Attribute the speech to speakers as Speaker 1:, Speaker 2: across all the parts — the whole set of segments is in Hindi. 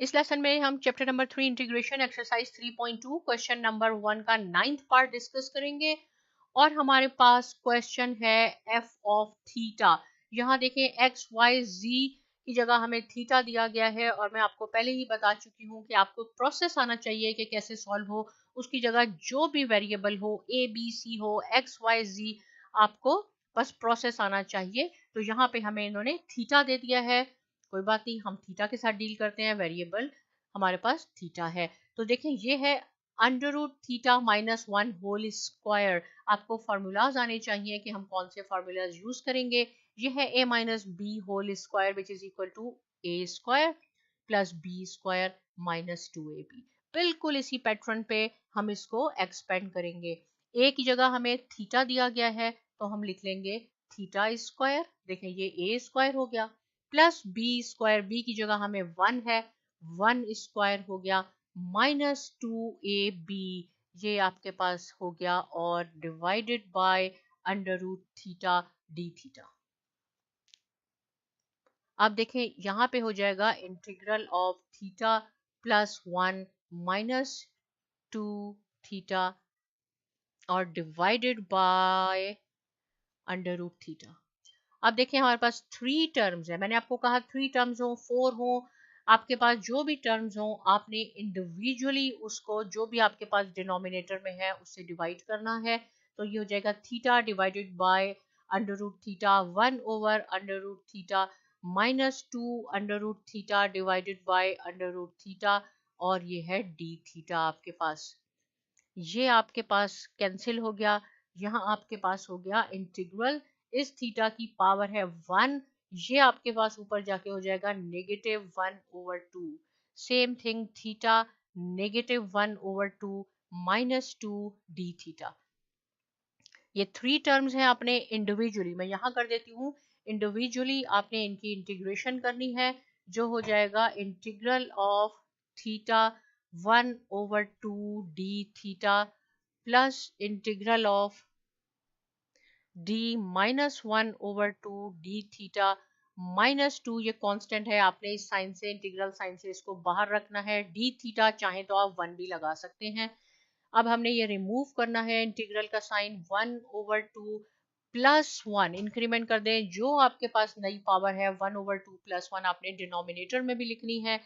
Speaker 1: इस लेसन में हम chapter number 3 integration exercise 3.2 question number 1 का 9th पार्ट डिस्कस करेंगे। और हमारे पास क्वेश्चन है एफ ऑफ थीटा। यहाँ देखें एक्स वाई जी की जगह हमें थीटा दिया गया है और मैं आपको पहले ही बता चुकी हूँ कि आपको प्रोसेस आना चाहिए कि कैसे सॉल्व हो। उसकी जगह जो भी वेरिएबल हो, ए बी सी हो, एक्स वाई जी, आपको बस प्रोसेस आना चाहिए। तो यहाँ पे हमें इन्होंने थीटा दे दिया है, कोई बात नहीं, हम थीटा के साथ डील करते हैं। वेरिएबल हमारे पास थीटा है, तो देखें ये है under root theta minus 1 whole square. आपको फार्मूलाज आने चाहिए कि हम कौन से फार्मूलाज यूज करेंगे। ये है a minus B whole square which is equal to a square plus B square minus 2ab। बिल्कुल इसी पैटर्न पे हम इसको एक्सपेंड करेंगे। a की जगह हमें थीटा दिया गया है तो हम लिख लेंगे थीटा स्क्वायर। देखें ये a स्क्वायर हो गया, प्लस बी स्क्वायर, बी की जगह हमें 1 है, 1 स्क्वायर हो गया, माइनस 2ab, ये आपके पास हो गया, और divided by under root theta d theta. अब देखें यहाँ पे हो जाएगा integral of theta plus 1 minus 2 theta और divided by under root theta. अब देखें हमारे पास 3 टर्म्स है। मैंने आपको कहा 3 टर्म्स हो, 4 हो, आपके पास जो भी टर्म्स हो आपने इंडिविजुअली उसको जो भी आपके पास डिनोमिनेटर में है उससे डिवाइड करना है। तो ये हो जाएगा theta divided by under root theta 1 over under root theta minus 2 under root theta divided by under root theta, और ये है डी थीटा आपके पास। ये आपके पास कैंसिल हो गया। यहाँ आपके पास हो गया इंटीग्रल, इस थीटा की पावर है 1, ये आपके पास ऊपर जाके हो जाएगा negative 1 over 2। Same thing theta negative 1 over 2 minus 2 D theta. ये 3 टर्म्स हैं, आपने इंडिविजुअली, मैं यहाँ कर देती हूँ, इंडिविजुअली आपने इनकी इंटीग्रेशन करनी है, जो हो जाएगा integral of theta 1 over 2 D theta plus integral of D minus 1 over 2 D theta minus 2, ये कांस्टेंट है, आपने इस साइन से, इंटीग्रल साइन से इसको बाहर रखना है। डी थीटा चाहे तो आप 1 भी लगा सकते हैं। अब हमने ये रिमूव करना है इंटीग्रल का साइन, 1 ओवर 2 प्लस 1 इंक्रीमेंट कर दें, जो आपके पास नई पावर है 1 ओवर 2 प्लस 1 आपने डिनोमिनेटर में भी लिखनी है।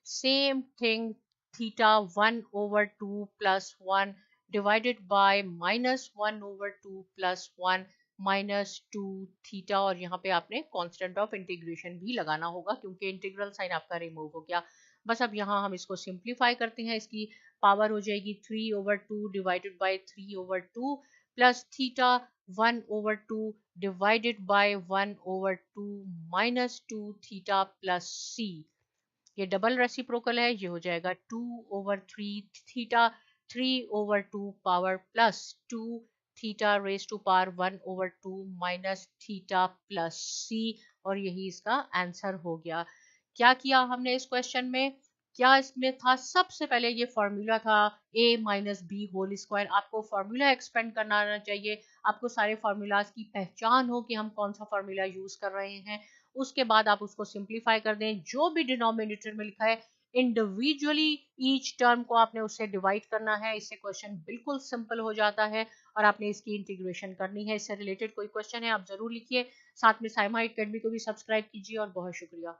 Speaker 1: Same thing theta 1 over 2 plus 1 divided by minus 1 over 2 plus 1 minus 2 theta, और यहाँ पे आपने कांस्टेंट ऑफ इंटीग्रेशन भी लगाना होगा क्योंकि इंटीग्रल साइन आपका रिमूव हो गया। बस अब यहाँ हम इसको सिंप्लीफाई करते हैं। इसकी पावर हो जाएगी 3 over 2 divided by 3 over 2 plus theta 1 over 2 divided by 1 over 2 minus 2 theta plus C. ये डबल रेसिप्रोकल है, ये हो जाएगा 2 over 3 theta 3 over 2 power plus 2 theta raise to power 1 over 2 minus theta plus C, और यही इसका आंसर हो गया। क्या किया हमने इस क्वेश्चन में, क्या इसमें था, सबसे पहले ये फॉर्मूला था a minus B whole square. आपको फॉर्मूला एक्सपेंड करना आना चाहिए, आपको सारे फार्मूलाज की पहचान हो कि हम कौन सा फार्मूला यूज कर रहे हैं। उसके बाद आप उसको सिंप्लीफाई कर दें, जो भी डिनोमिनेटर में लिखा है इंडिविजुअली ईच टर्म को आपने उससे डिवाइड करना है। इससे क्वेश्चन बिल्कुल सिंपल हो जाता है और आपने इसकी इंटीग्रेशन करनी है। इससे रिलेटेड कोई क्वेश्चन है आप जरूर लिखिए, साथ में साइमा एकेडमी को भी सब्सक्राइब कीजिए, और बहुत शुक्रिया।